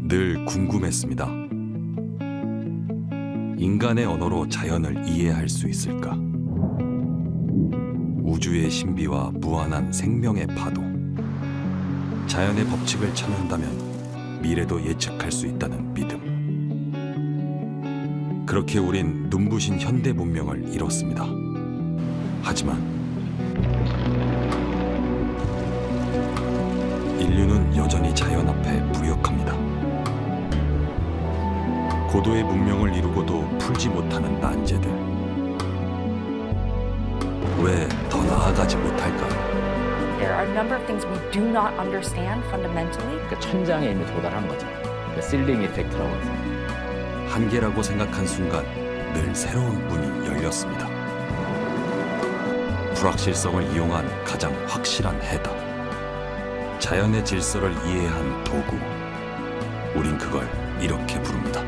늘 궁금했습니다. 인간의 언어로 자연을 이해할 수 있을까? 우주의 신비와 무한한 생명의 파도, 자연의 법칙을 찾는다면 미래도 예측할 수 있다는 믿음. 그렇게 우린 눈부신 현대 문명을 이뤘습니다. 하지만 인류는 여전히 자연 앞에 무력합니다. 고도의 문명을 이루고도 풀지 못하는 난제들. 왜 더 나아가지 못할까요? There are a number of things we do not understand fundamentally. 그러니까 천장에 이미 도달한 거죠. 그러니까 실링 이펙트라고 해서. 한계라고 생각한 순간 늘 새로운 문이 열렸습니다. 불확실성을 이용한 가장 확실한 해답. 자연의 질서를 이해한 도구. 우린 그걸 이렇게 부릅니다.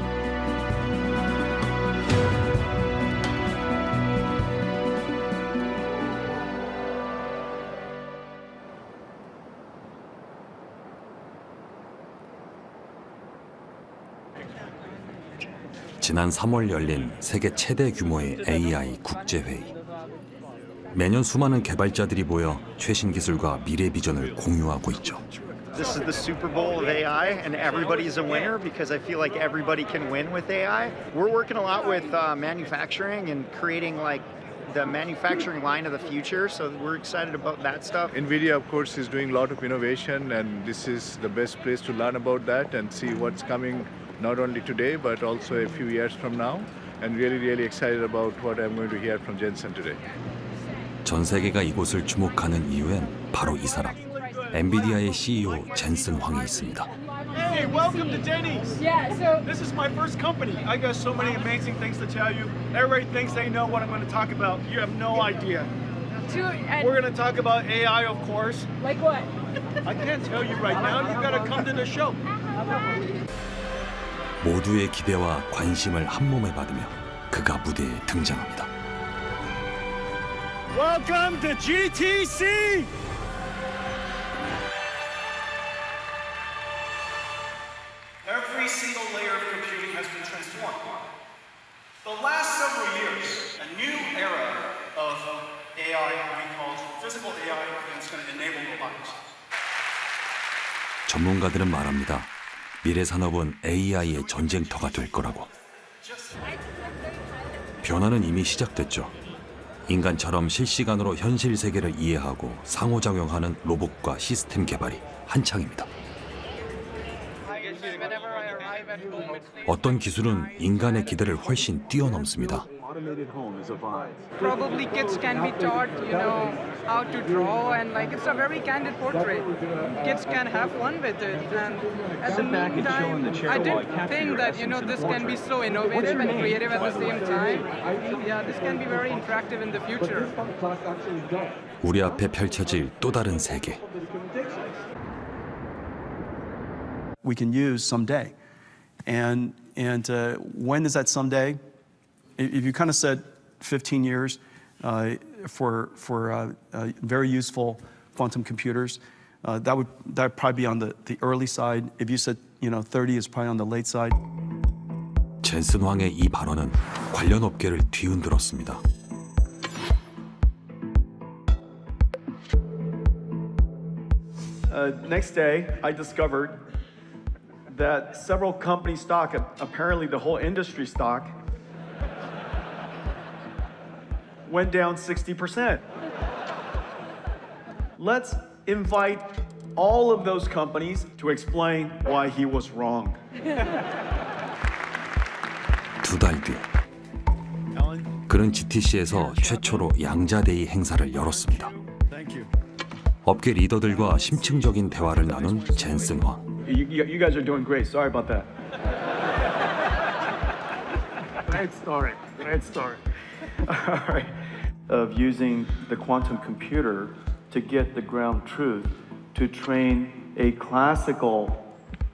지난 3월 열린 세계 최대 규모의 AI 국제회의. 매년 수많은 개발자들이 모여 최신 기술과 미래 비전을 공유하고 있죠. This is the Super Bowl of AI, and everybody's a winner because I feel like everybody can win with AI. We're working a lot with manufacturing and creating like the manufacturing line of the future, so we're excited about that stuff. NVIDIA, of course, is doing a lot of innovation, and this is the best place to learn about that and see what's coming not only today, but also a few years from now. And really excited about what I'm going to hear from Jensen today. 전 세계가 이곳을 주목하는 이유엔 바로 이 사람, 엔비디아의 CEO 젠슨 황이 있습니다. Hey, welcome to Denny's. Yeah, so This is my first company. I got so many amazing things to tell you. Everybody thinks they know what I'm going to talk about. You have no idea. We're going to talk about AI, of course. like what? I can't tell you right now. You got to come to the show. 모두의 기대와 관심을 한 몸에 받으며 그가 무대에 등장합니다. Welcome to GTC. Every single layer of computing has been transformed. The last several years, a new era of AI we call physical AI, and it's going to enable robotics. 전문가들은 말합니다. 미래 산업은 AI의 전쟁터가 될 거라고. 변화는 이미 시작됐죠. 인간처럼 실시간으로 현실 세계를 이해하고 상호작용하는 로봇과 시스템 개발이 한창입니다. 어떤 기술은 인간의 기대를 훨씬 뛰어넘습니다. Probably kids can be taught, how to draw, and like it's a very candid portrait. Kids can have fun with it, and at the meantime, I did think that this can be so innovative and creative at the same time. Yeah, this can be very interactive in the future. 우리 앞에 펼쳐질 또 다른 세계. we can use someday. And when is that someday? If you kind of said 15 years for very useful quantum computers, that would probably be on the early side. If you said 30 is probably on the late side. 젠슨 황의 이 발언은 관련 업계를 뒤흔들었습니다. Next day, I discovered that several company stock, apparently the whole industry stock, went down 60%. Let's invite all of those companies to explain why he was wrong. 두 달 뒤, 그는 GTC에서 최초로 양자대의 행사를 열었습니다. 업계 리더들과 심층적인 대화를 나눈 젠슨 황. You guys are doing great. Sorry about that. Great story. Great story. All right. Of using the quantum computer to get the ground truth to train a classical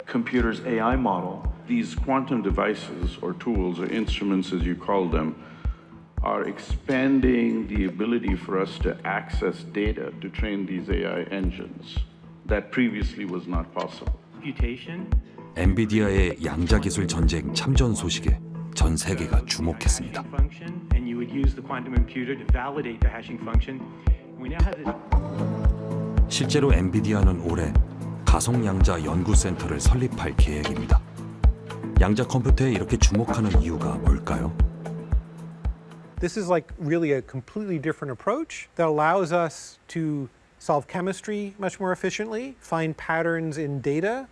computer's AI model. These quantum devices or tools or instruments as you call them are expanding the ability for us to access data to train these AI engines that previously was not possible. Computation 엔비디아의 양자 기술 전쟁 참전 소식에 전 세계가 주목했습니다. 실제로 엔비디아는 올해 가속 양자 연구센터를 설립할 계획입니다. 양자 컴퓨터에 이렇게 주목하는 이유가 뭘까요? This is like really a completely different approach that allows us to solve chemistry much more efficiently, find patterns in data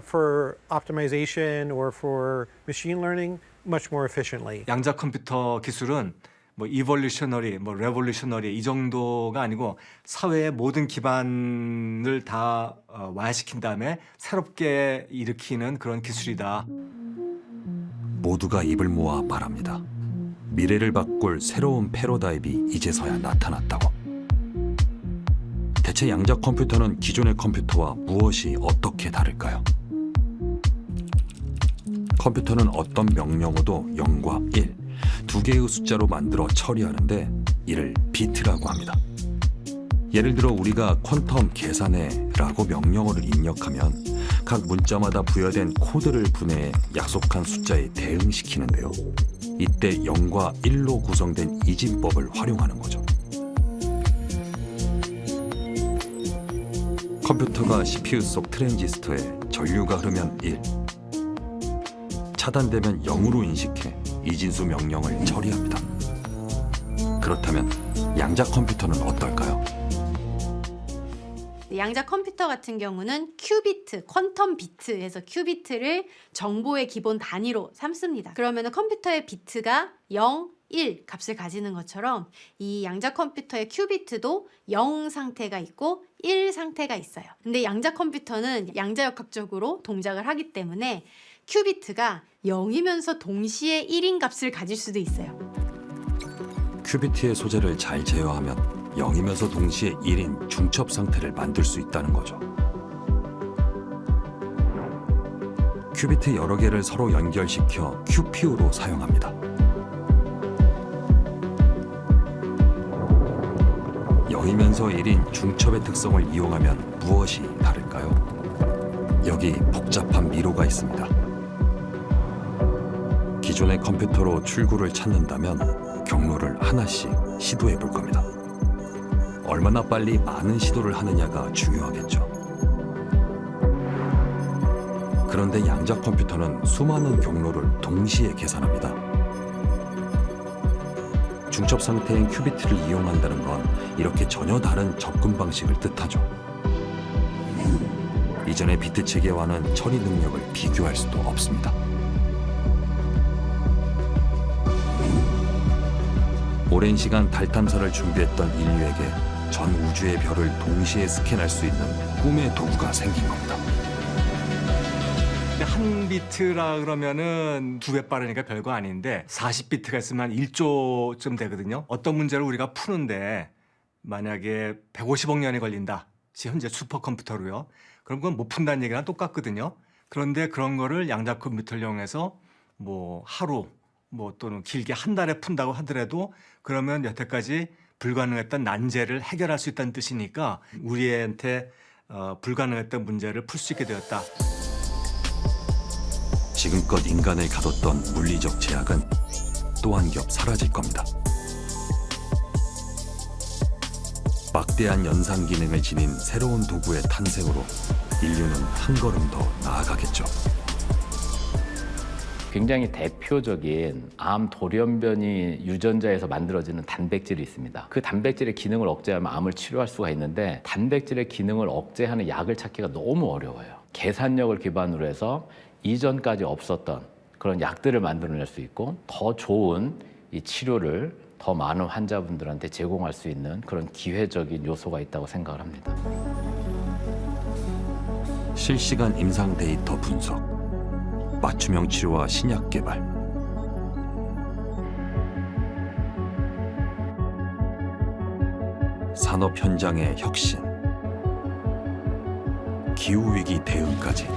for optimization or for machine learning much more efficiently. 양자 컴퓨터 기술은 뭐 이볼루셔너리, 뭐 레볼루셔너리 이 정도가 아니고 사회의 모든 기반을 다 완화시킨 다음에 새롭게 일으키는 그런 기술이다. 모두가 입을 모아 말합니다. 미래를 바꿀 새로운 패러다임이 이제서야 나타났다고. 대체 양자 컴퓨터는 기존의 컴퓨터와 무엇이 어떻게 다를까요? 컴퓨터는 어떤 명령어도 0과 1, 두 개의 숫자로 만들어 처리하는데 이를 비트라고 합니다. 예를 들어 우리가 퀀텀 계산해라고 명령어를 입력하면 각 문자마다 부여된 코드를 분해해 약속한 숫자에 대응시키는데요. 이때 0과 1로 구성된 이진법을 활용하는 거죠. 컴퓨터가 CPU 속 트랜지스터에 전류가 흐르면 1, 차단되면 0으로 인식해 이진수 명령을 처리합니다. 그렇다면 양자 컴퓨터는 어떨까요? 양자 컴퓨터 같은 경우는 큐비트, 퀀텀 비트에서 큐비트를 정보의 기본 단위로 삼습니다. 그러면 컴퓨터의 비트가 0, 1 값을 가지는 것처럼 이 양자 컴퓨터의 큐비트도 0 상태가 있고 1 상태가 있어요. 근데 양자 컴퓨터는 양자역학적으로 동작을 하기 때문에 큐비트가 0이면서 동시에 1인 값을 가질 수도 있어요. 큐비트의 소재를 잘 제어하면 0이면서 동시에 1인 중첩 상태를 만들 수 있다는 거죠. 큐비트 여러 개를 서로 연결시켜 QPU로 사용합니다. 영이면서 1인 중첩의 특성을 이용하면 무엇이 다를까요? 여기 복잡한 미로가 있습니다. 기존의 컴퓨터로 출구를 찾는다면 경로를 하나씩 시도해 볼 겁니다. 얼마나 빨리 많은 시도를 하느냐가 중요하겠죠. 그런데 양자 컴퓨터는 수많은 경로를 동시에 계산합니다. 중첩 상태인 큐비트를 이용한다는 건 이렇게 전혀 다른 접근 방식을 뜻하죠. 이전의 비트 체계와는 처리 능력을 비교할 수도 없습니다. 오랜 시간 달 탐사를 준비했던 인류에게 전 우주의 별을 동시에 스캔할 수 있는 꿈의 도구가 생긴 겁니다. 한 비트라 그러면은 2배 빠르니까 별거 아닌데 40비트가 있으면 1조쯤 되거든요. 어떤 문제를 우리가 푸는데 만약에 150억 년이 걸린다. 현재 슈퍼컴퓨터로요. 그럼 그건 못 푼다는 얘기랑 똑같거든요. 그런데 그런 거를 양자 컴퓨터를 이용해서 뭐 하루 뭐 또는 길게 한 달에 푼다고 하더라도 그러면 여태까지 불가능했던 난제를 해결할 수 있다는 뜻이니까 우리한테 불가능했던 문제를 풀 수 있게 되었다. 지금껏 인간을 가뒀던 물리적 제약은 또 한 겹 사라질 겁니다. 막대한 연상 기능을 지닌 새로운 도구의 탄생으로 인류는 한 걸음 더 나아가겠죠. 굉장히 대표적인 암 돌연변이 유전자에서 만들어지는 단백질이 있습니다. 그 단백질의 기능을 억제하면 암을 치료할 수가 있는데 단백질의 기능을 억제하는 약을 찾기가 너무 어려워요. 계산력을 기반으로 해서 이전까지 없었던 그런 약들을 만들어낼 수 있고 더 좋은 이 치료를 더 많은 환자분들한테 제공할 수 있는 그런 기회적인 요소가 있다고 생각을 합니다. 실시간 임상 데이터 분석, 맞춤형 치료와 신약 개발, 산업 현장의 혁신, 기후위기 대응까지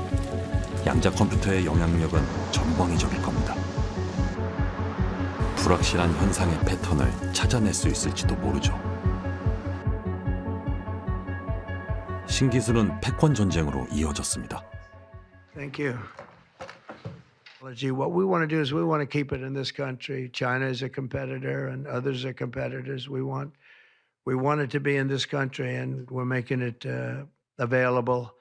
양자 컴퓨터의 영향력은 전방위적일 겁니다. 불확실한 현상의 패턴을 찾아낼 수 있을지도 모르죠. 신기술은 패권 전쟁으로 이어졌습니다. Thank you. What we want to do is we want to keep it in this country. China is a competitor and others are competitors. We want it to be in this country and we're making it available.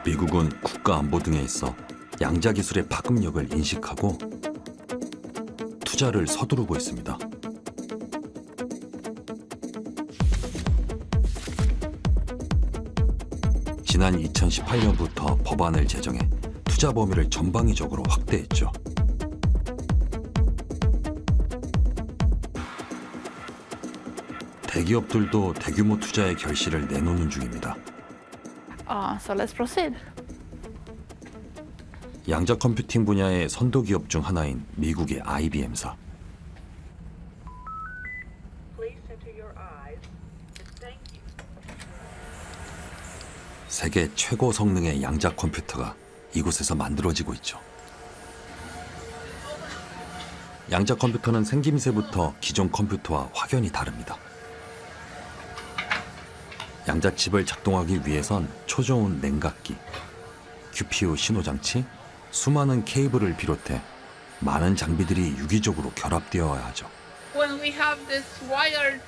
미국은 국가 안보 등에 있어 양자 기술의 파급력을 인식하고 투자를 서두르고 있습니다. 지난 2018년부터 법안을 제정해 투자 범위를 전방위적으로 확대했죠. 대기업들도 대규모 투자의 결실을 내놓는 중입니다. So let's proceed. 양자 컴퓨팅 분야의 선도 기업 중 하나인 미국의 IBM사. 세계 최고 성능의 양자 컴퓨터가 이곳에서 만들어지고 있죠. 양자 컴퓨터는 생김새부터 기존 컴퓨터와 확연히 다릅니다. 양자칩을 작동하기 위해선 초저온 냉각기, QPU 신호장치, 수많은 케이블을 비롯해 많은 장비들이 유기적으로 결합되어야 하죠. When we have this wired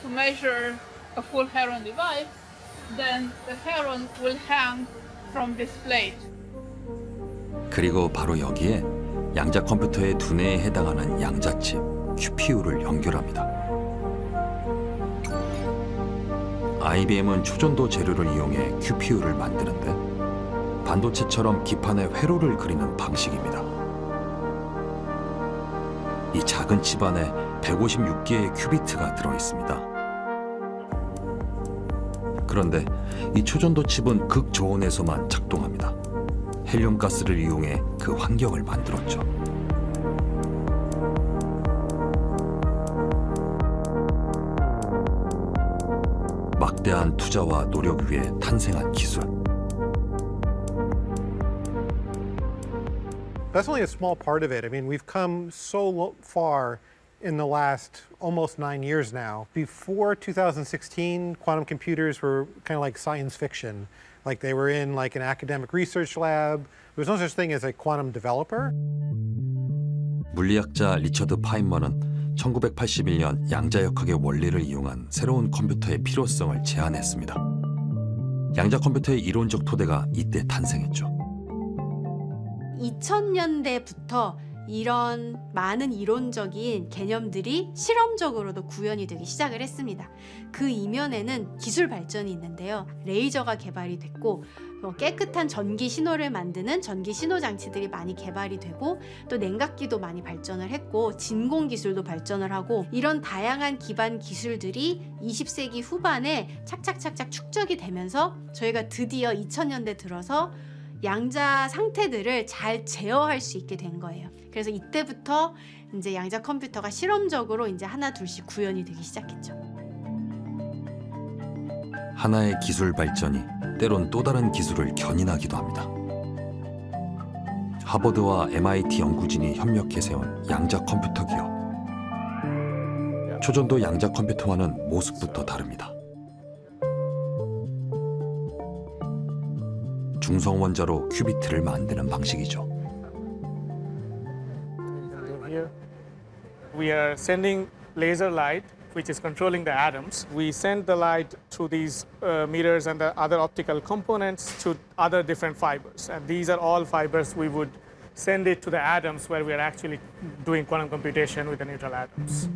to measure a full heron device, then the heron will hang from this plate. 그리고 바로 여기에 양자 컴퓨터의 두뇌에 해당하는 양자칩, QPU를 연결합니다. IBM은 초전도 재료를 이용해 QPU를 만드는데 반도체처럼 기판에 회로를 그리는 방식입니다. 이 작은 칩 안에 156개의 큐비트가 들어있습니다. 그런데 이 초전도 칩은 극저온에서만 작동합니다. 헬륨가스를 이용해 그 환경을 만들었죠. 막대한 투자와 노력 위에 탄생한 기술. That's only a small part of it. I mean, we've come so far in the last almost 9 years now. Before 2016, quantum computers were kind of like science fiction. Like they were in like an academic research lab. There was no such thing as a quantum developer. 물리학자 리처드 파인먼은 1981년 양자역학의 원리를 이용한 새로운 컴퓨터의 필요성을 제안했습니다. 양자 컴퓨터의 이론적 토대가 이때 탄생했죠. 2000년대부터 이런 많은 이론적인 개념들이 실험적으로도 구현이 되기 시작을 했습니다. 그 이면에는 기술 발전이 있는데요. 레이저가 개발이 됐고 깨끗한 전기 신호를 만드는 전기 신호 장치들이 많이 개발이 되고 또 냉각기도 많이 발전을 했고 진공 기술도 발전을 하고 이런 다양한 기반 기술들이 20세기 후반에 착착착착 축적이 되면서 저희가 드디어 2000년대 들어서 양자 상태들을 잘 제어할 수 있게 된 거예요. 그래서 이때부터 이제 양자 컴퓨터가 실험적으로 이제 하나 둘씩 구현이 되기 시작했죠. 하나의 기술 발전이 때론 또 다른 기술을 견인하기도 합니다. 하버드와 MIT 연구진이 협력해 세운 양자 컴퓨터 기업. 초전도 양자 컴퓨터와는 모습부터 다릅니다. 중성 원자로 큐비트를 만드는 방식이죠. We are sending laser light, which is controlling the atoms. We send the light through these mirrors and the other optical components to other different fibers. And these are all fibers we would send it to the atoms where we are actually doing quantum computation with the neutral atoms.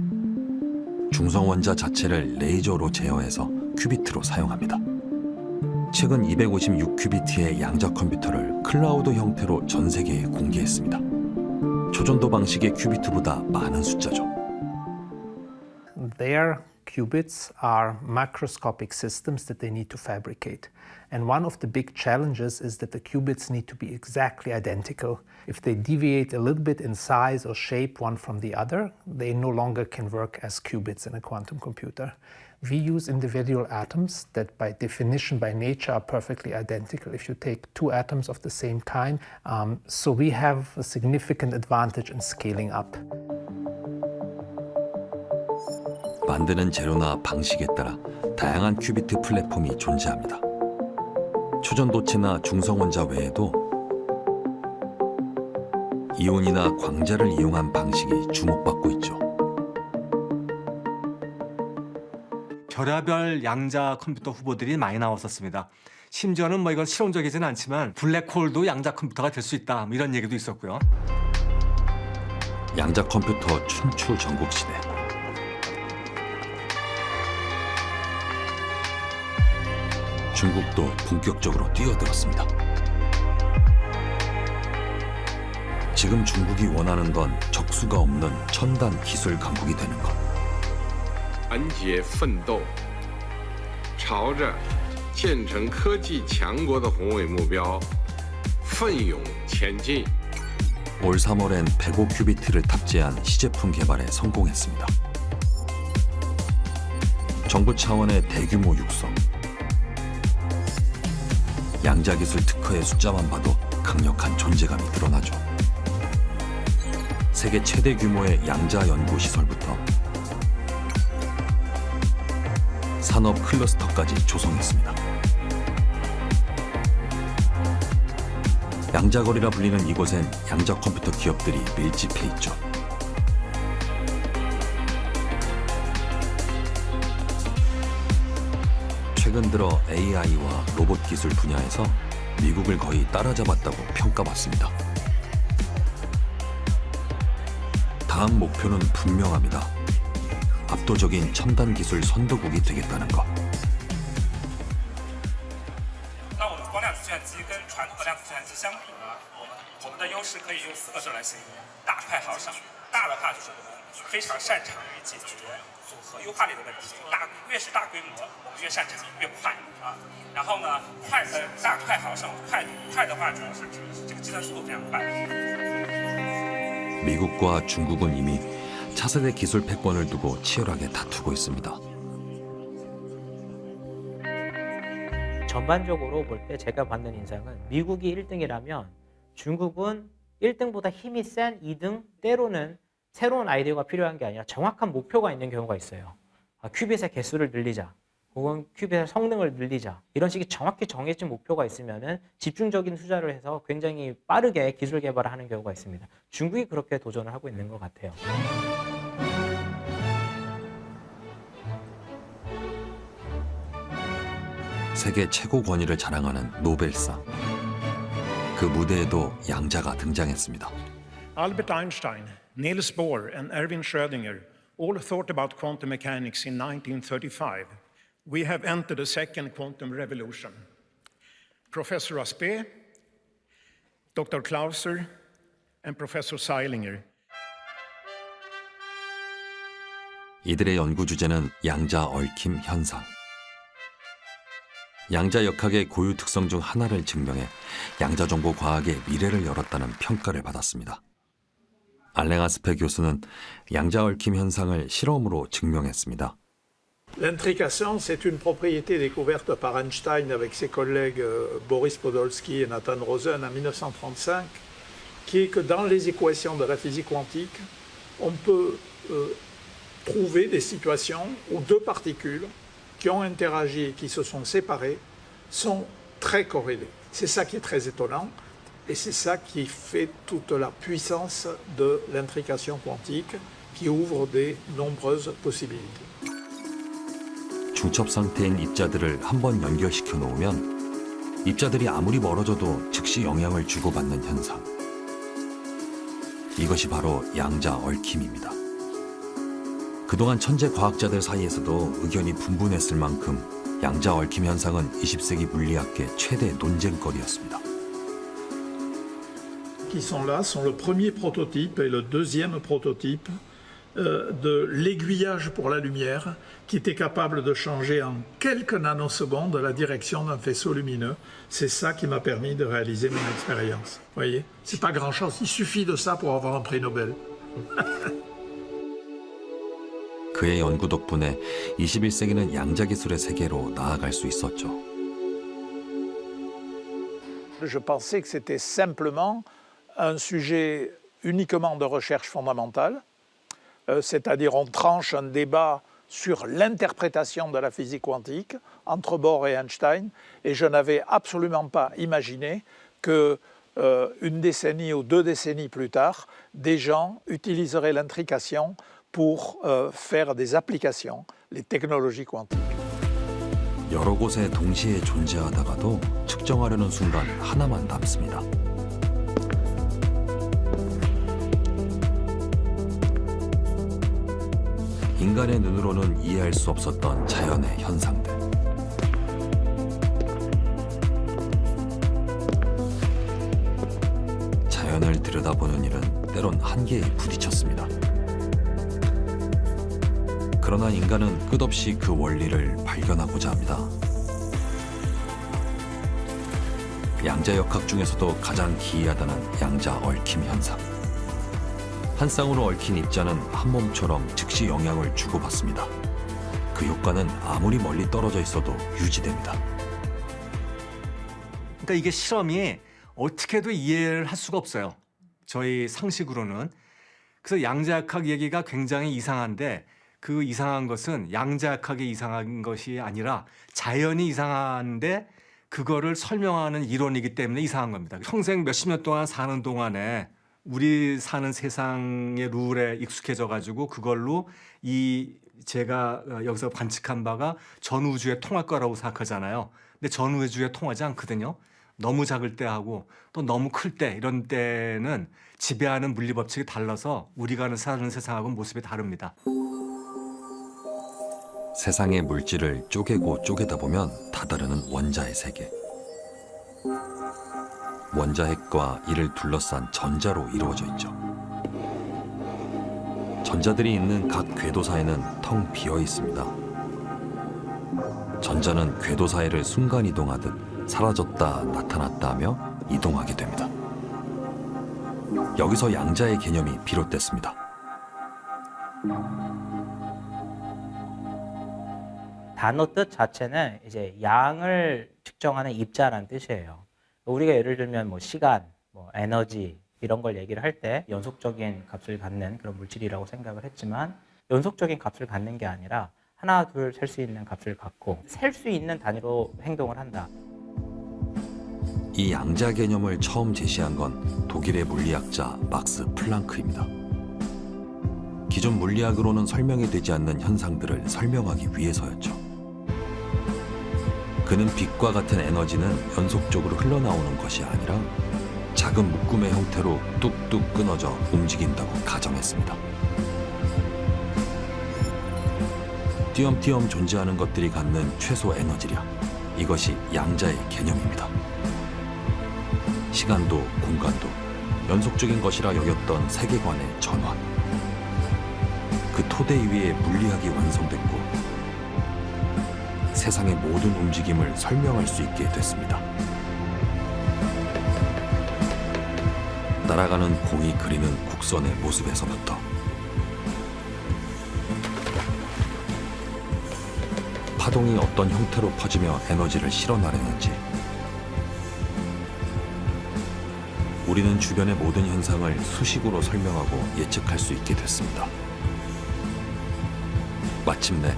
중성 원자 자체를 레이저로 제어해서 큐비트로 사용합니다. 최근 256큐비트의 양자 컴퓨터를 클라우드 형태로 전 세계에 공개했습니다. 초전도 방식의 큐비트보다 많은 숫자죠. Their qubits are macroscopic systems that they need to fabricate. And one of the big challenges is that the qubits need to be exactly identical. If they deviate a little bit in size or shape one from the other, they no longer can work as qubits in a quantum computer. We use individual atoms that by definition, by nature, are perfectly identical if you take two atoms of the same kind. So we have a significant advantage in scaling up. 만드는 재료나 방식에 따라 다양한 큐비트 플랫폼이 존재합니다. 초전도체나 중성원자 외에도 이온이나 광자를 이용한 방식이 주목받고 있죠. 별의별 양자 컴퓨터 후보들이 많이 나왔었습니다. 심지어는 뭐 이건 실용적이진 않지만 블랙홀도 양자 컴퓨터가 될 수 있다, 뭐 이런 얘기도 있었고요. 양자 컴퓨터 춘추 전국시대. 중국도 본격적으로 뛰어들었습니다. 지금 중국이 원하는 건 적수가 없는 첨단 기술 강국이 되는 것. 团结奋斗，朝着建成科技强国的宏伟目标奋勇前进。 올 3월엔 105큐비트를 탑재한 시제품 개발에 성공했습니다. 정부 차원의 대규모 육성. 양자기술 특허의 숫자만 봐도 강력한 존재감이 드러나죠. 세계 최대 규모의 양자 연구 시설부터 산업 클러스터까지 조성했습니다. 양자거리라 불리는 이곳엔 양자 컴퓨터 기업들이 밀집해 있죠. 최근 들어 AI와 로봇 기술 분야에서 미국을 거의 따라잡았다고 평가받습니다. 다음 목표는 분명합니다. 압도적인 첨단 기술 선도국이 되겠다는 것. 那我们光量子计算机跟传统的量子计算机相比呢，我们的优势可以用4个字来形容：大、快、好、省。大的话就是我们非常擅长于解决组合优化类的问题，越是大规模，我们越擅长越快啊。然后呢，大、快、好、省。快的话主要是指这个计算速度非常快。 미국과 중국은 이미 차세대 기술 패권을 두고 치열하게 다투고 있습니다. 전반적으로 볼 때 제가 받는 인상은 미국이 1등이라면 중국은 1등보다 힘이 센 2등, 때로는 새로운 아이디어가 필요한 게 아니라 정확한 목표가 있는 경우가 있어요. 큐빗의 개수를 늘리자, 혹은 큐빗의 성능을 늘리자, 이런 식의 정확히 정해진 목표가 있으면은 집중적인 투자를 해서 굉장히 빠르게 기술 개발을 하는 경우가 있습니다. 중국이 그렇게 도전을 하고 있는 것 같아요. 세계 최고 권위를 자랑하는 노벨상. 그 무대에도 양자가 등장했습니다. Albert Einstein, Niels Bohr, and Erwin Schrödinger all thought about quantum mechanics in 1935. We have entered a second quantum revolution. Professor Aspect, Dr. Clauser, and Professor Seilinger. 이들의 연구 주제는 양자 얽힘 현상. 양자 역학의 고유 특성 중 하나를 증명해 양자 정보 과학의 미래를 열었다는 평가를 받았습니다. 알랭 아스페 교수는 양자 얽힘 현상을 실험으로 증명했습니다. L'intrication, c'est une propriété découverte par Einstein avec ses collègues Boris Podolsky et Nathan Rosen en 1935, qui est que dans les équations de la physique quantique, on peut trouver des situations où deux particules qui ont interagi et qui se sont séparées sont très corrélées. C'est ça qui est très étonnant et c'est ça qui fait toute la puissance de l'intrication quantique qui ouvre des nombreuses possibilités. 중첩 상태인 입자들을 한번 연결시켜 놓으면 입자들이 아무리 멀어져도 즉시 영향을 주고받는 현상. 이것이 바로 양자 얽힘입니다. 그동안 천재 과학자들 사이에서도 의견이 분분했을 만큼 양자 얽힘 현상은 20세기 물리학계 최대 논쟁거리였습니다. Qui sont là sont le premier prototype et le deuxième prototype de l'aiguillage pour la lumière qui était capable de changer en quelques nanosecondes la direction d'un faisceau lumineux. C'est ça qui m'a permis de réaliser mon expérience. Vous voyez, c'est pas grand-chose, il suffit de ça pour avoir un prix Nobel. 그의 연구 덕분에 21세기는 양자 기술의 세계로 나아갈 수 있었죠. Je pensais que c'était simplement un sujet uniquement de recherche fondamentale, c'est-à-dire on tranche un débat sur l'interprétation de la physique quantique entre Bohr et Einstein, et je n'avais absolument pas imaginé que une décennie ou 2 décennies plus tard, des gens utiliseraient l'intrication pour faire des applications, les technologies quantiques. 여러 곳에 동시에 존재하다가도 측정하려는 순간 하나만 남습니다. 인간의 눈으로는 이해할 수 없었던 자연의 현상들. 자연을 들여다보는 일은 때론 한계에 부딪혔습니다. 그러나 인간은 끝없이 그 원리를 발견하고자 합니다. 양자역학 중에서도 가장 기이하다는 양자 얽힘 현상. 한 쌍으로 얽힌 입자는 한 몸처럼 즉시 영향을 주고받습니다. 그 효과는 아무리 멀리 떨어져 있어도 유지됩니다. 그러니까 이게 실험이 어떻게도 이해를 할 수가 없어요. 저희 상식으로는. 그래서 양자역학 얘기가 굉장히 이상한데 그 이상한 것은 양자역학이 이상한 것이 아니라 자연이 이상한데 그거를 설명하는 이론이기 때문에 이상한 겁니다. 평생 몇십 년 동안 사는 동안에 우리 사는 세상의 룰에 익숙해져 가지고 그걸로 제가 여기서 관측한 바가 전 우주에 통할 거라고 생각하잖아요. 근데 전 우주에 통하지 않거든요. 너무 작을 때 하고 또 너무 클 때 이런 때는 지배하는 물리 법칙이 달라서 우리가 사는 세상하고는 모습이 다릅니다. 세상의 물질을 쪼개고 쪼개다 보면 다다르는 원자의 세계. 원자핵과 이를 둘러싼 전자로 이루어져 있죠. 전자들이 있는 각 궤도 사이는 텅 비어 있습니다. 전자는 궤도 사이를 순간 이동하듯 사라졌다 나타났다 하며 이동하게 됩니다. 여기서 양자의 개념이 비롯됐습니다. 단어 뜻 자체는 이제 양을 측정하는 입자라는 뜻이에요. 우리가 예를 들면 뭐 시간, 뭐 에너지 이런 걸 얘기를 할 때 연속적인 값을 갖는 그런 물질이라고 생각을 했지만 연속적인 값을 갖는 게 아니라 하나, 둘 셀 수 있는 값을 갖고 셀 수 있는 단위로 행동을 한다. 이 양자 개념을 처음 제시한 건 독일의 물리학자 막스 플랑크입니다. 기존 물리학으로는 설명이 되지 않는 현상들을 설명하기 위해서였죠. 그는 빛과 같은 에너지는 연속적으로 흘러나오는 것이 아니라 작은 묶음의 형태로 뚝뚝 끊어져 움직인다고 가정했습니다. 띄엄띄엄 존재하는 것들이 갖는 최소 에너지량, 이것이 양자의 개념입니다. 시간도 공간도 연속적인 것이라 여겼던 세계관의 전환. 그 토대 위에 물리학이 완성됐고 세상의 모든 움직임을 설명할 수 있게 됐습니다. 날아가는 공이 그리는 곡선의 모습에서부터 파동이 어떤 형태로 퍼지며 에너지를 실어나르는지, 우리는 주변의 모든 현상을 수식으로 설명하고 예측할 수 있게 됐습니다. 마침내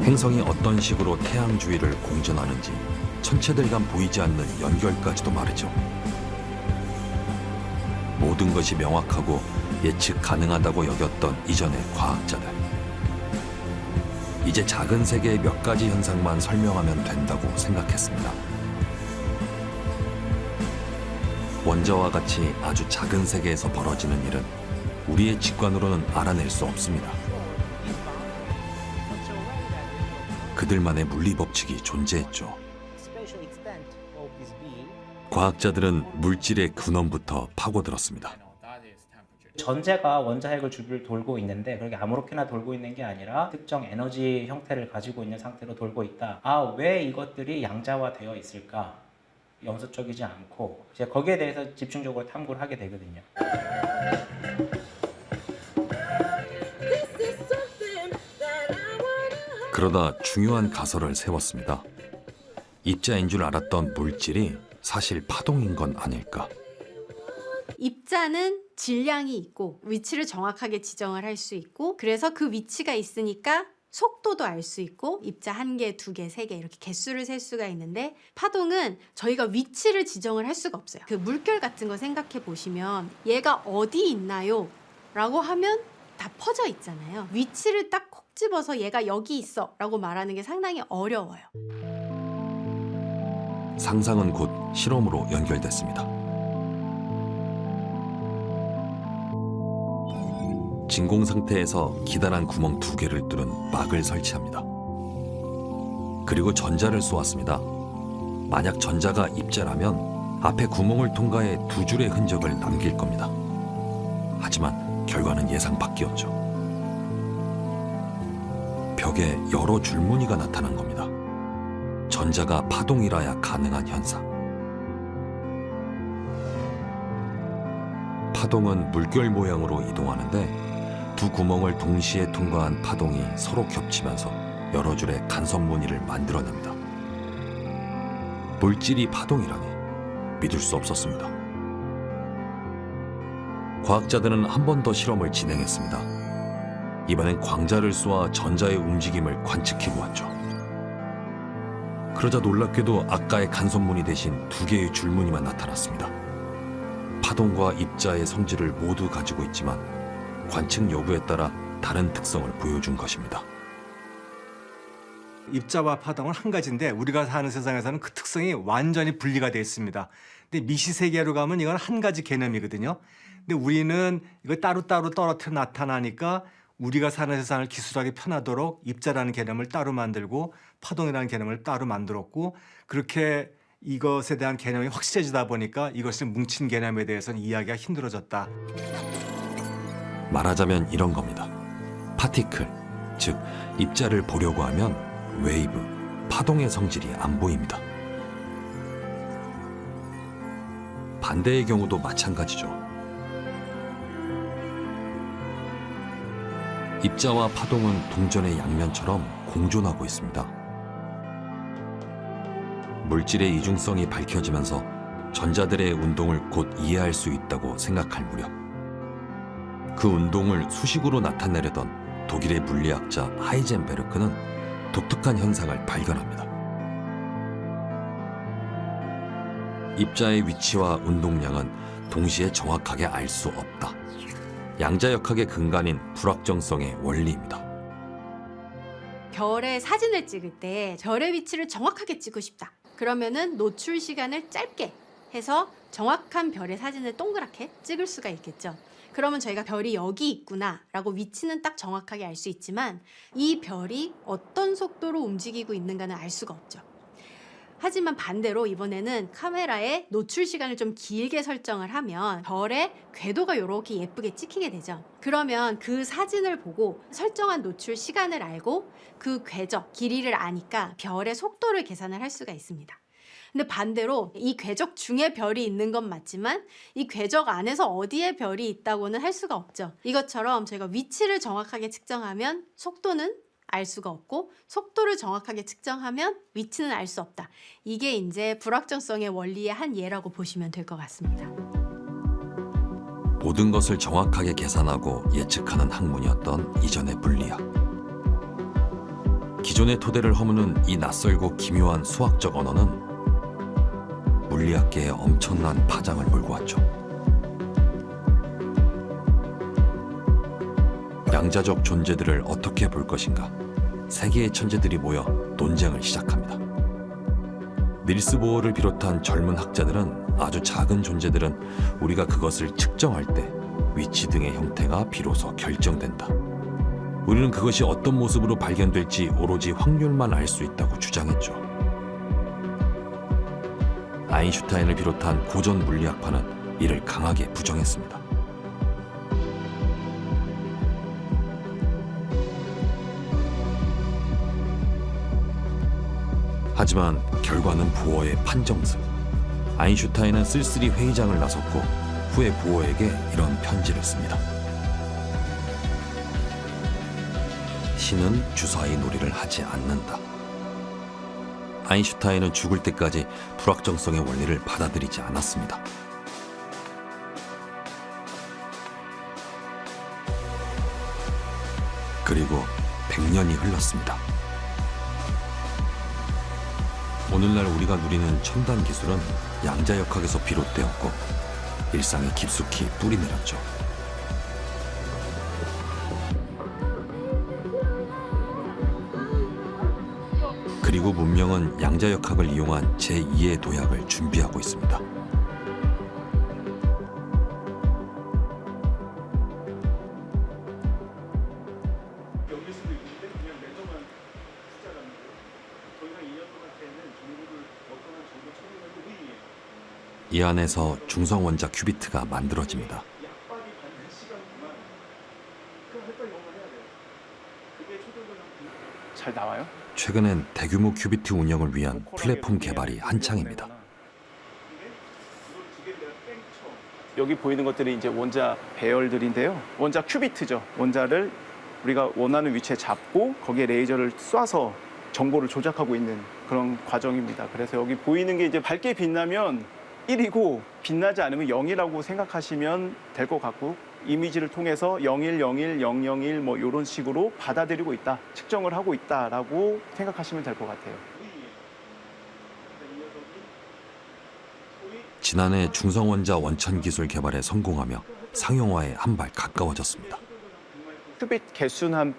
행성이 어떤 식으로 태양 주위를 공전하는지 천체들 간 보이지 않는 연결까지도 말이죠. 모든 것이 명확하고 예측 가능하다고 여겼던 이전의 과학자들. 이제 작은 세계의 몇 가지 현상만 설명하면 된다고 생각했습니다. 원자와 같이 아주 작은 세계에서 벌어지는 일은 우리의 직관으로는 알아낼 수 없습니다. 그들만의 물리 법칙이 존재했죠. 과학자들은 물질의 근원부터 파고들었습니다. 전제가 원자핵을 주변을 돌고 있는데 그렇게 아무렇게나 돌고 있는 게 아니라 특정 에너지 형태를 가지고 있는 상태로 돌고 있다. 왜 이것들이 양자화되어 있을까? 연속적이지 않고 이제 거기에 대해서 집중적으로 탐구를 하게 되거든요. 그러다 중요한 가설을 세웠습니다. 입자인 줄 알았던 물질이 사실 파동인 건 아닐까? 입자는 질량이 있고 위치를 정확하게 지정을 할 수 있고, 그래서 그 위치가 있으니까 속도도 알 수 있고 입자 1개, 2개, 3개 이렇게 개수를 셀 수가 있는데 파동은 저희가 위치를 지정을 할 수가 없어요. 그 물결 같은 거 생각해 보시면 얘가 어디 있나요? 라고 하면 다 퍼져 있잖아요. 위치를 딱 콕 집어서 얘가 여기 있어 라고 말하는 게 상당히 어려워요. 상상은 곧 실험으로 연결됐습니다. 진공 상태에서 기다란 구멍 2개를 뚫은 막을 설치합니다. 그리고 전자를 쏘았습니다. 만약 전자가 입자라면 앞에 구멍을 통과해 2줄의 흔적을 남길 겁니다. 하지만 결과는 예상 밖이었죠. 벽에 여러 줄무늬가 나타난 겁니다. 전자가 파동이라야 가능한 현상. 파동은 물결 모양으로 이동하는데 두 구멍을 동시에 통과한 파동이 서로 겹치면서 여러 줄의 간섭무늬를 만들어냅니다. 물질이 파동이라니 믿을 수 없었습니다. 과학자들은 한 번 더 실험을 진행했습니다. 이번엔 광자를 쏘아 전자의 움직임을 관측해 보았죠. 그러자 놀랍게도 아까의 간섭무늬 대신 2개의 줄무늬만 나타났습니다. 파동과 입자의 성질을 모두 가지고 있지만 관측 여부에 따라 다른 특성을 보여준 것입니다. 입자와 파동은 한 가지인데 우리가 사는 세상에서는 그 특성이 완전히 분리가 되어 있습니다. 근데 미시세계로 가면 이건 한 가지 개념이거든요. 근데 우리는 이거 따로따로 떨어뜨려 나타나니까 우리가 사는 세상을 기술하기 편하도록 입자라는 개념을 따로 만들고 파동이라는 개념을 따로 만들었고 그렇게 이것에 대한 개념이 확실해지다 보니까 이것이 뭉친 개념에 대해서는 이해하기가 힘들어졌다. 말하자면 이런 겁니다. 파티클, 즉 입자를 보려고 하면 웨이브, 파동의 성질이 안 보입니다. 반대의 경우도 마찬가지죠. 입자와 파동은 동전의 양면처럼 공존하고 있습니다. 물질의 이중성이 밝혀지면서 전자들의 운동을 곧 이해할 수 있다고 생각할 무렵 그 운동을 수식으로 나타내려던 독일의 물리학자 하이젠베르크는 독특한 현상을 발견합니다. 입자의 위치와 운동량은 동시에 정확하게 알 수 없다. 양자역학의 근간인 불확정성의 원리입니다. 별의 사진을 찍을 때 별의 위치를 정확하게 찍고 싶다. 그러면은 노출 시간을 짧게 해서 정확한 별의 사진을 동그랗게 찍을 수가 있겠죠. 그러면 저희가 별이 여기 있구나 라고 위치는 딱 정확하게 알 수 있지만 이 별이 어떤 속도로 움직이고 있는가는 알 수가 없죠. 하지만 반대로 이번에는 카메라에 노출 시간을 좀 길게 설정을 하면 별의 궤도가 이렇게 예쁘게 찍히게 되죠. 그러면 그 사진을 보고 설정한 노출 시간을 알고 그 궤적, 길이를 아니까 별의 속도를 계산을 할 수가 있습니다. 근데 반대로 이 궤적 중에 별이 있는 건 맞지만 이 궤적 안에서 어디에 별이 있다고는 할 수가 없죠. 이것처럼 저희가 위치를 정확하게 측정하면 속도는 알 수가 없고 속도를 정확하게 측정하면 위치는 알 수 없다. 이게 이제 불확정성의 원리의 한 예라고 보시면 될 것 같습니다. 모든 것을 정확하게 계산하고 예측하는 학문이었던 이전의 물리학. 기존의 토대를 허무는 이 낯설고 기묘한 수학적 언어는 물리학계에 엄청난 파장을 몰고 왔죠. 양자적 존재들을 어떻게 볼 것인가? 세계의 천재들이 모여 논쟁을 시작합니다. 닐스 보어를 비롯한 젊은 학자들은 아주 작은 존재들은 우리가 그것을 측정할 때 위치 등의 형태가 비로소 결정된다. 우리는 그것이 어떤 모습으로 발견될지 오로지 확률만 알 수 있다고 주장했죠. 아인슈타인을 비롯한 고전 물리학파는 이를 강하게 부정했습니다. 하지만 결과는 보어의 판정승. 아인슈타인은 쓸쓸히 회의장을 나섰고 후에 보어에게 이런 편지를 씁니다. 신은 주사위 놀이를 하지 않는다. 아인슈타인은 죽을 때까지 불확정성의 원리를 받아들이지 않았습니다. 그리고 100년이 흘렀습니다. 오늘날 우리가 누리는 첨단 기술은 양자역학에서 비롯되었고 일상에 깊숙이 뿌리내렸죠. 그리고 문명은 양자역학을 이용한 제2의 도약을 준비하고 있습니다. 이 안에서 중성원자 큐비트가 만들어집니다. 잘 나와요? 최근엔 대규모 큐비트 운영을 위한 플랫폼 개발이 한창입니다. 여기 보이는 것들이 이제 원자 배열들인데요. 원자 큐비트죠. 원자를 우리가 원하는 위치에 잡고 거기에 레이저를 쏴서 정보를 조작하고 있는 그런 과정입니다. 그래서 여기 보이는 게 이제 밝게 빛나면 1이고 빛나지 않으면 0이라고 생각하시면 될 것 같고 이미지를 통해서 01, 01, 001 뭐 이런 식으로 받아들이고 있다, 측정을 하고 있다라고 생각하시면 될 것 같아요. 지난해 중성원자 원천 기술 개발에 성공하며 상용화에 한 발 가까워졌습니다. 큐빗 개수는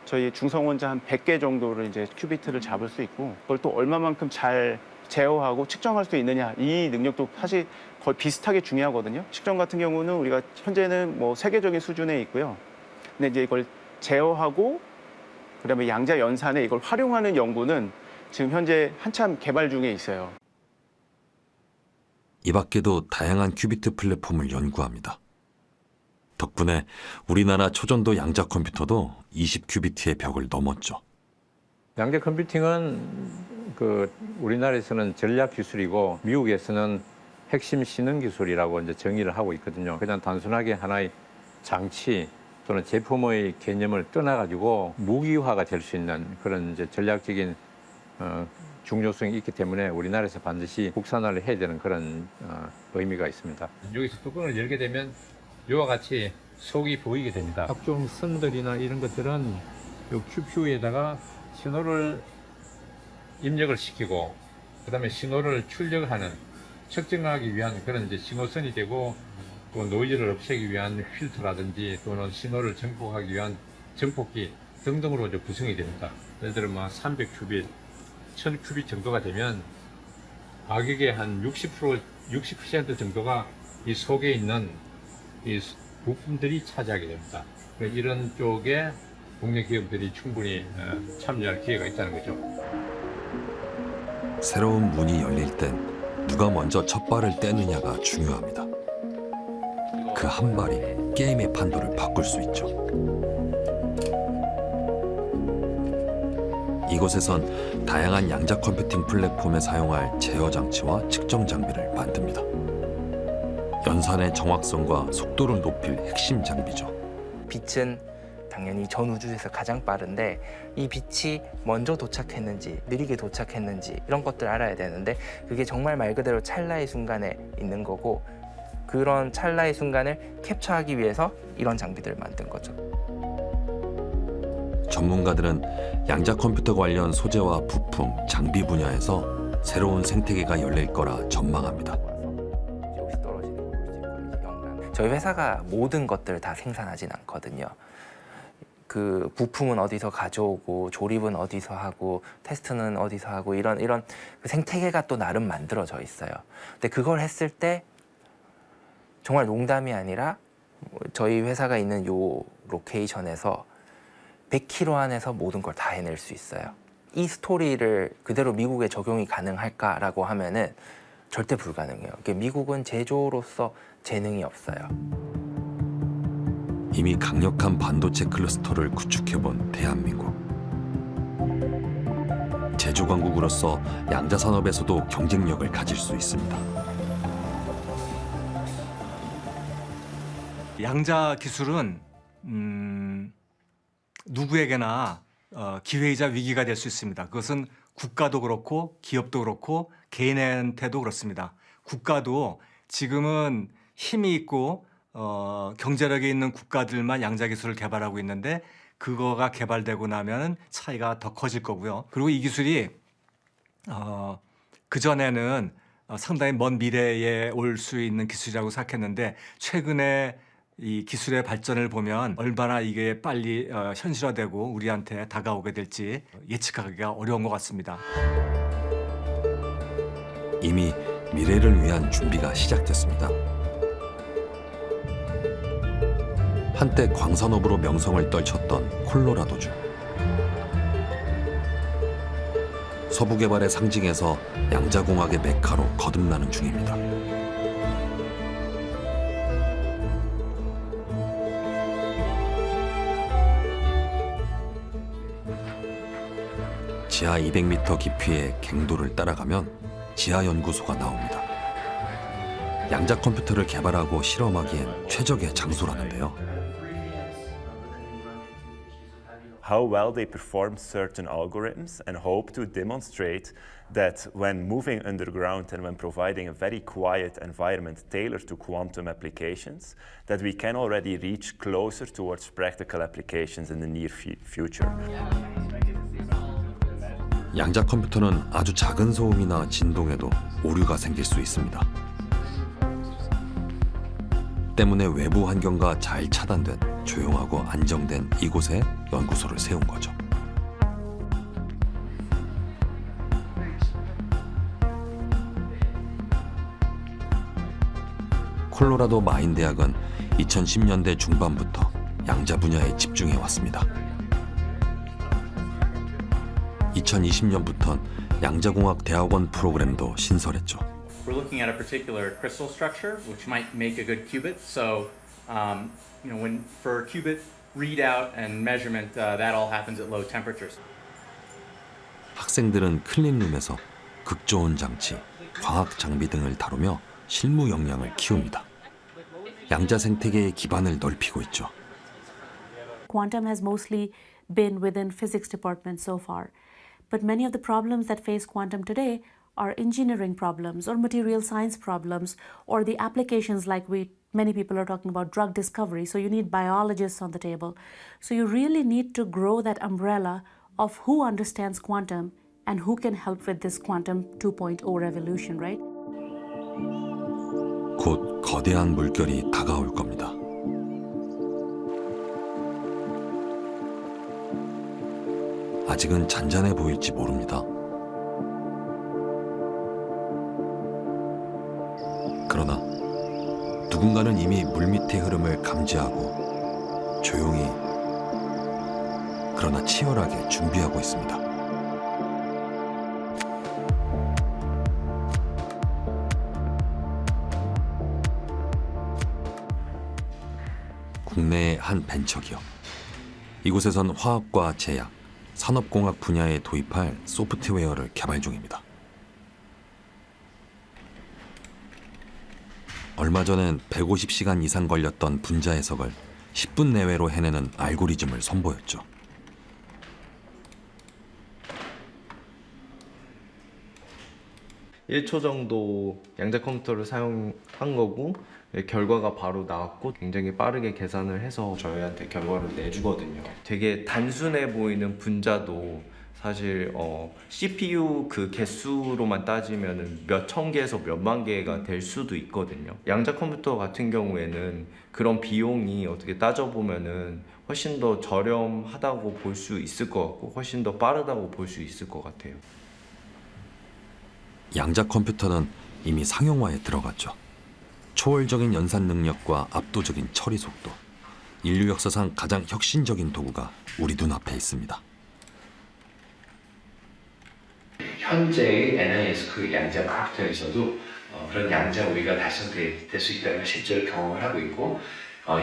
저희 중성원자 한 100개 정도를 이제 큐비트를 잡을 수 있고 그걸 또 얼마만큼 잘 제어하고 측정할 수 있느냐 이 능력도 사실 거의 비슷하게 중요하거든요. 측정 같은 경우는 우리가 현재는 뭐 세계적인 수준에 있고요. 근데 이제 이걸 제어하고 그다음에 양자 연산에 이걸 활용하는 연구는 지금 현재 한참 개발 중에 있어요. 이 밖에도 다양한 큐비트 플랫폼을 연구합니다. 덕분에 우리나라 초전도 양자 컴퓨터도 20큐비트의 벽을 넘었죠. 양자 컴퓨팅은 우리나라에서는 전략 기술이고 미국에서는 핵심 신흥 기술이라고 이제 정의를 하고 있거든요. 그냥 단순하게 하나의 장치 또는 제품의 개념을 떠나가지고 무기화가 될 수 있는 그런 이제 전략적인 중요성이 있기 때문에 우리나라에서 반드시 국산화를 해야 되는 그런 의미가 있습니다. 여기서 뚜껑을 열게 되면 이와 같이 속이 보이게 됩니다. 각종 선들이나 이런 것들은 이 QPU에다가 신호를 입력을 시키고 그다음에 신호를 출력하는 측정하기 위한 그런 이제 신호선이 되고 또 노이즈를 없애기 위한 필터라든지 또는 신호를 증폭하기 위한 증폭기 등등으로 이제 구성이 됩니다. 예를 들어 300큐빗, 1000큐빗 정도가 되면 가격의 한 60% 정도가 이 속에 있는 이 부품들이 차지하게 됩니다. 이런 쪽에 국내 기업들이 충분히 참여할 기회가 있다는 거죠. 새로운 문이 열릴 땐 누가 먼저 첫 발을 떼느냐가 중요합니다. 그 한 발이 게임의 판도를 바꿀 수 있죠. 이곳에선 다양한 양자 컴퓨팅 플랫폼에 사용할 제어 장치와 측정 장비를 만듭니다. 연산의 정확성과 속도를 높일 핵심 장비죠. 빛은 당연히 전 우주에서 가장 빠른데 이 빛이 먼저 도착했는지 느리게 도착했는지 이런 것들 알아야 되는데 그게 정말 말 그대로 찰나의 순간에 있는 거고 그런 찰나의 순간을 캡처하기 위해서 이런 장비들을 만든 거죠. 전문가들은 양자 컴퓨터 관련 소재와 부품, 장비 분야에서 새로운 생태계가 열릴 거라 전망합니다. 저희 회사가 모든 것들을 다 생산하진 않거든요. 그 부품은 어디서 가져오고 조립은 어디서 하고 테스트는 어디서 하고 이런 그 생태계가 또 나름 만들어져 있어요. 근데 그걸 했을 때 정말 농담이 아니라 저희 회사가 있는 요 로케이션에서 100km 안에서 모든 걸 다 해낼 수 있어요. 이 스토리를 그대로 미국에 적용이 가능할까라고 하면은 절대 불가능해요. 미국은 제조로서 재능이 없어요. 이미 강력한 반도체 클러스터를 구축해본 대한민국. 제조 강국으로서 양자 산업에서도 경쟁력을 가질 수 있습니다. 양자 기술은 누구에게나 기회이자 위기가 될 수 있습니다. 그것은 국가도 그렇고 기업도 그렇고 개인한테도 그렇습니다. 국가도 지금은 힘이 있고 경제력이 있는 국가들만 양자 기술을 개발하고 있는데 그거가 개발되고 나면은 차이가 더 커질 거고요. 그리고 이 기술이 그전에는 상당히 먼 미래에 올 수 있는 기술이라고 생각했는데 최근에 이 기술의 발전을 보면 얼마나 이게 빨리 현실화되고 우리한테 다가오게 될지 예측하기가 어려운 것 같습니다. 이미 미래를 위한 준비가 시작됐습니다. 한때 광산업으로 명성을 떨쳤던 콜로라도주. 서부 개발의 상징에서 양자공학의 메카로 거듭나는 중입니다. 지하 200m 깊이의 갱도를 따라가면 지하연구소가 나옵니다. 양자 컴퓨터를 개발하고 실험하기엔 최적의 장소라는데요. How well they perform certain algorithms and hope to demonstrate that when moving underground and when providing a very quiet environment tailored to quantum applications, that we can already reach closer towards practical applications in the near future. 양자 컴퓨터는 아주 작은 소음이나 진동에도 오류가 생길 수 있습니다. 때문에 외부 환경과 잘 차단된 조용하고 안정된 이곳에 연구소를 세운 거죠. 콜로라도 마인 대학은 2010년대 중반부터 양자 분야에 집중해 왔습니다. 2020년부터는 양자공학 대학원 프로그램도 신설했죠. We're looking at a particular crystal structure, which might make a good qubit. So, when for qubit readout and measurement, that all happens at low temperatures. 학생들은 클린룸에서 극저온 장치, 광학 장비 등을 다루며 실무 역량을 키웁니다. 양자 생태계의 기반을 넓히고 있죠. Quantum has mostly been within physics department so far. But many of the problems that face quantum today are engineering problems or material science problems or the applications like many people are talking about drug discovery. So you need biologists on the table. So you really need to grow that umbrella of who understands quantum and who can help with this quantum 2.0 revolution, right? 곧 거대한 물결이 다가올 겁니다. 아직은 잔잔해 보일지 모릅니다. 그러나 누군가는 이미 물밑의 흐름을 감지하고 조용히 그러나 치열하게 준비하고 있습니다. 국내의 한 벤처기업. 이곳에선 화학과 제약, 산업공학 분야에 도입할 소프트웨어를 개발 중입니다. 얼마 전엔 150시간 이상 걸렸던 분자 해석을 10분 내외로 해내는 알고리즘을 선보였죠. (1초) 정도 양자 컴퓨터를 사용한 거고 결과가 바로 나왔고 굉장히 빠르게 계산을 해서 저희한테 결과를 내주거든요. 되게 단순해 보이는 분자도 사실 CPU 그 개수로만 따지면 몇 천 개에서 몇만 개가 될 수도 있거든요. 양자 컴퓨터 같은 경우에는 그런 비용이 어떻게 따져보면은 훨씬 더 저렴하다고 볼 수 있을 것 같고 훨씬 더 빠르다고 볼 수 있을 것 같아요. 양자 컴퓨터는 이미 상용화에 들어갔죠. 초월적인 연산 능력과 압도적인 처리 속도, 인류 역사상 가장 혁신적인 도구가 우리 눈앞에 있습니다. 현재의 NISQ 양자 컴퓨터에서도 그런 양자 우위가 달성될 수 있다는 걸 실제로 경험을 하고 있고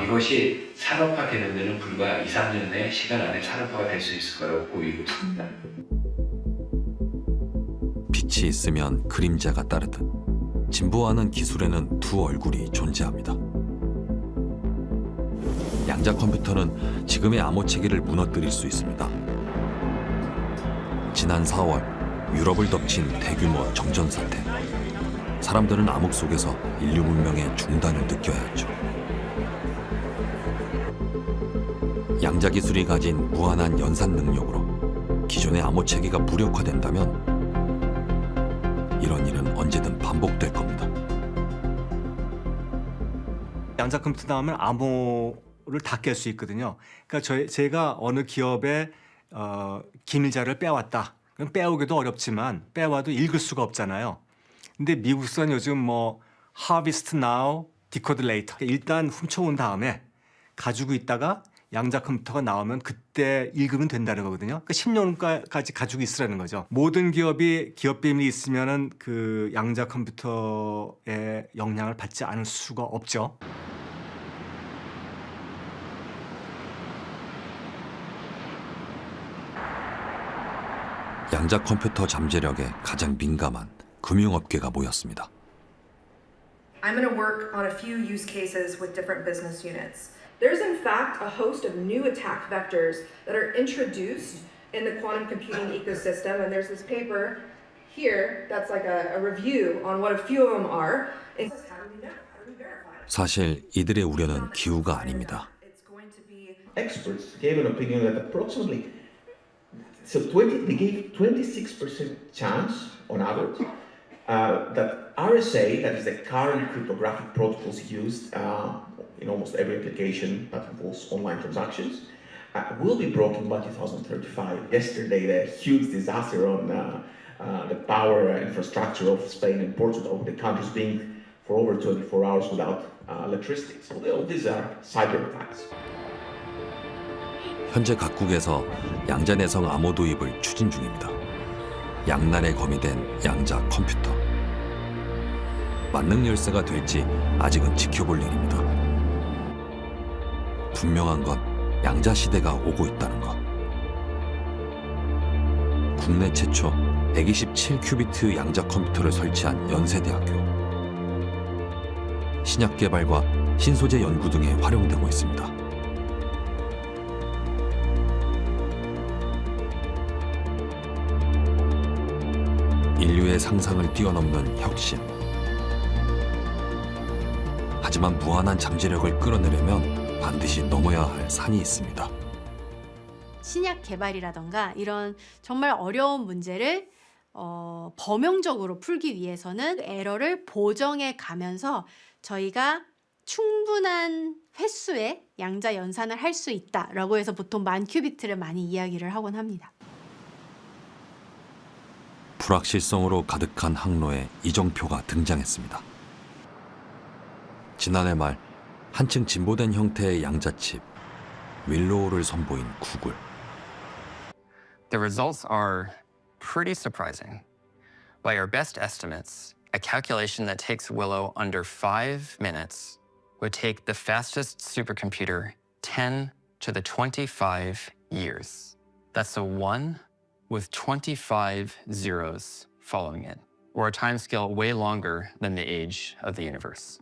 이것이 산업화 되는 데는 불과 2, 3년의 시간 안에 산업화가 될 수 있을 거라고 보이고 있습니다. 빛이 있으면 그림자가 따르듯 진보하는 기술에는 두 얼굴이 존재합니다. 양자 컴퓨터는 지금의 암호 체계를 무너뜨릴 수 있습니다. 지난 4월 유럽을 덮친 대규모 정전 사태. 사람들은 암흑 속에서 인류 문명의 중단을 느껴야 했죠. 양자 기술이 가진 무한한 연산 능력으로 기존의 암호 체계가 무력화된다면 이런 일은 언제든 반복될 겁니다. 양자 컴퓨터 나오면 암호를 다 깰 수 있거든요. 그러니까 제가 어느 기업의 기밀자를 빼왔다. 그럼 빼오기도 어렵지만 빼와도 읽을 수가 없잖아요. 근데 미국에서는 요즘 뭐 harvest now, decode later. 일단 훔쳐온 다음에 가지고 있다가 양자 컴퓨터가 나오면 그때 읽으면 된다는 거거든요. 그러니까 10년까지 가지고 있으라는 거죠. 모든 기업이 기업 비밀이 있으면은 그 양자 컴퓨터의 영향을 받지 않을 수가 없죠. 양자 컴퓨터 잠재력에 가장 민감한 금융업계가 모였습니다. I'm going to work on a few use cases with different business units. There's in fact a host of new attack vectors that are introduced in the quantum computing ecosystem, and there's this paper here that's like a review on what a few of them are. How do we know? How do we verify it? 사실 이들의 우려는 기우가 아닙니다. Experts gave an opinion that approximately, they gave 26% chance on average that RSA, that is the current cryptographic protocols used in almost every application that involves online transactions, will be broken by 2035. Yesterday, the huge disaster on the power infrastructure of Spain and Portugal, the countries being for over 24 hours without electricity. So all these are cyber attacks. 현재 각국에서 양자 내성 암호 도입을 추진 중입니다. 양날의 검이 된 양자 컴퓨터. 만능 열쇠가 될지 아직은 지켜볼 일입니다. 분명한 건 양자 시대가 오고 있다는 것. 국내 최초 127큐비트 양자 컴퓨터를 설치한 연세대학교. 신약 개발과 신소재 연구 등에 활용되고 있습니다. 인류의 상상을 뛰어넘는 혁신. 하지만 무한한 잠재력을 끌어내려면 반드시 넘어야 할 산이 있습니다. 신약 개발이라던가 이런 정말 어려운 문제를 범용적으로 풀기 위해서는 에러를 보정해 가면서 저희가 충분한 횟수의 양자 연산을 할 수 있다라고 해서 보통 10,000큐비트를 많이 이야기를 하곤 합니다. 불확실성으로 가득한 항로에 이정표가 등장했습니다. 지난해 말 한층 진보된 형태의 양자칩 윌로우를 선보인 구글. The results are pretty surprising. By our best estimates, a calculation that takes Willow under 5 minutes would take the fastest supercomputer 10 to the 25 years. That's a 1 with 25 zeros following it, or a timescale way longer than the age of the universe.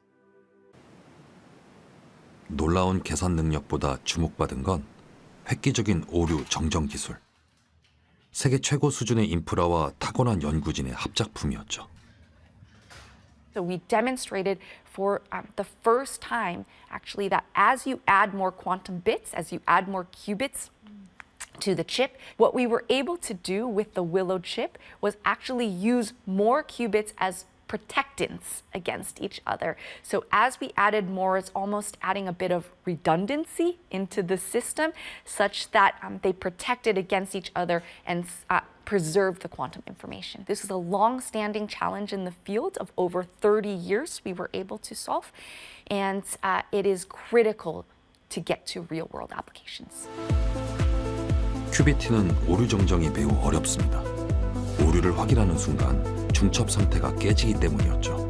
놀라운 계산 능력보다 주목받은 건 획기적인 오류 정정 기술. 세계 최고 수준의 인프라와 타고난 연구진의 합작품이었죠. So we demonstrated for the first time, actually, that as you add more quantum bits, as you add more qubits to the chip, what we were able to do with the Willow chip was actually use more qubits as protectants against each other. So as we added more, it's almost adding a bit of redundancy into the system such that they protected against each other and preserved the quantum information. This is a long-standing challenge in the field of over 30 years we were able to solve, and it is critical to get to real-world applications. 큐비트는 오류 정정이 매우 어렵습니다. 오류를 확인하는 순간 중첩 상태가 깨지기 때문이었죠.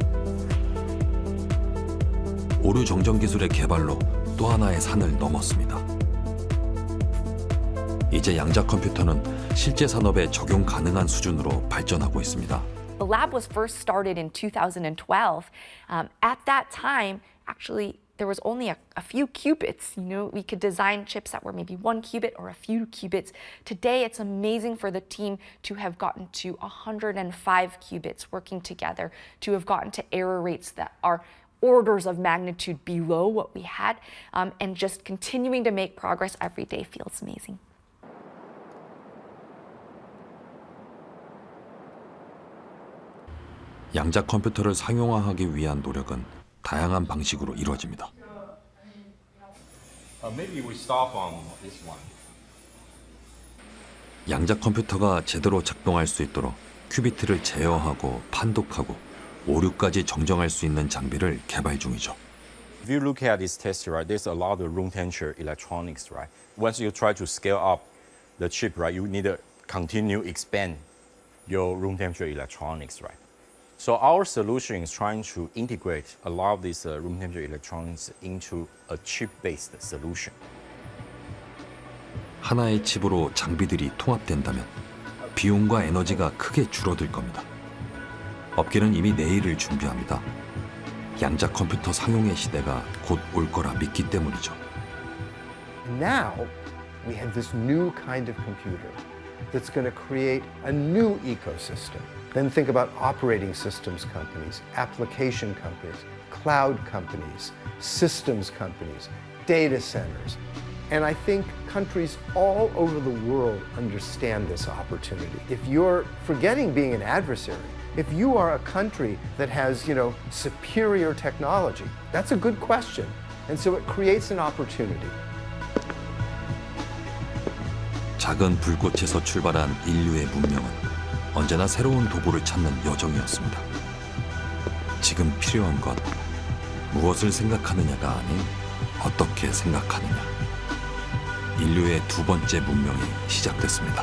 오류 정정 기술의 개발로 또 하나의 산을 넘었습니다. 이제 양자 컴퓨터는 실제 산업에 적용 가능한 수준으로 발전하고 있습니다. The lab was first started in 2012. At that time, actually, there was only a few qubits. You know, we could design chips that were maybe 1 qubit or a few qubits. Today, it's amazing for the team to have gotten to 105 qubits working together, to have gotten to error rates that are orders of magnitude below what we had, and just continuing to make progress every day feels amazing. 양자 컴퓨터를 상용화하기 위한 노력은 다양한 방식으로 이루어집니다. Maybe we stop on this one. 양자 컴퓨터가 제대로 작동할 수 있도록 큐비트를 제어하고 판독하고 오류까지 정정할 수 있는 장비를 개발 중이죠. If you look at this test, right, there's a lot of room temperature electronics, right? Once you try to scale up the chip, right, you need to continue expand your room temperature electronics, right? So our solution is trying to integrate a lot of these room temperature electronics into a chip-based solution. 하나의 칩으로 장비들이 통합된다면 비용과 에너지가 크게 줄어들 겁니다. 업계는 이미 내일을 준비합니다. 양자 컴퓨터 상용의 시대가 곧 올 거라 믿기 때문이죠. Now we have this new kind of computer that's going to create a new ecosystem. Then think about operating systems companies, application companies, cloud companies, systems companies, data centers. And I think countries all over the world understand this opportunity. If you're forgetting being an adversary, if you are a country that has, superior technology, that's a good question. And so it creates an opportunity. 작은 불꽃에서 출발한 인류의 문명은 언제나 새로운 도구를 찾는 여정이었습니다. 지금 필요한 건 무엇을 생각하느냐가 아닌 어떻게 생각하느냐. 인류의 두 번째 문명이 시작됐습니다.